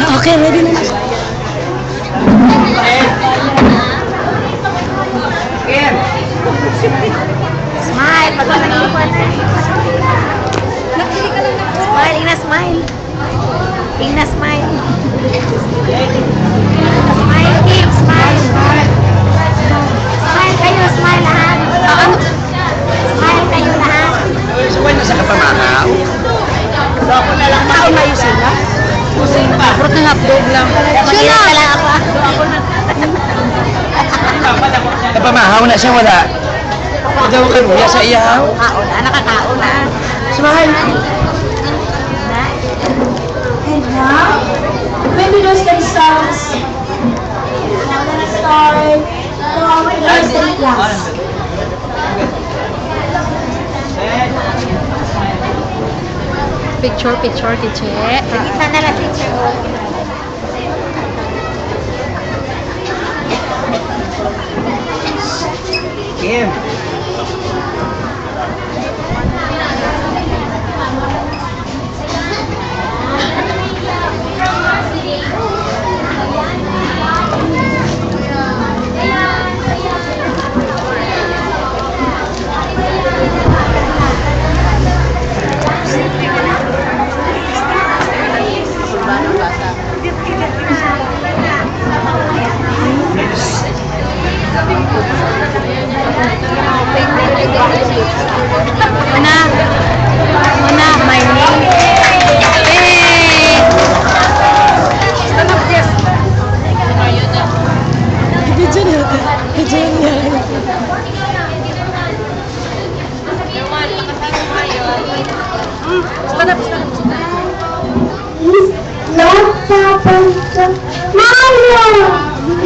Okay, ready na. Smile. Pag wala nang ipon. Smile. Ina smile. Ina smile. Smile, Kim. Smile. Smile kayo. Smile lahat. Smile kayo lahat. Sabay na sa kapamahaw. Tao na yung sila. Brot na hotdog lang. Mag-iyak ka lang ako. Kapamahaw na siya, wala. Ikaw ka luya sa iyaw. Kaon na. Nakakaon na. Smile. And now, visitors themselves. Now let's start from the nursery class. Picture, teacher. Sa gitna na lang, teacher. Kim. Una, my name.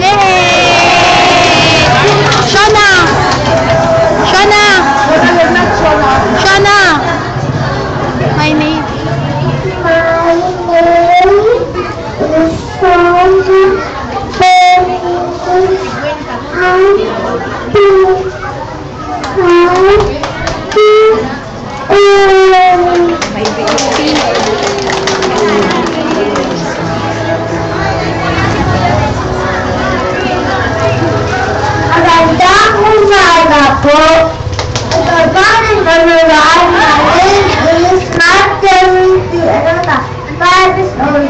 Hey! Shana! My name. Magandang umaga po. Pagkain na nalang namin is not going to, 5 years old.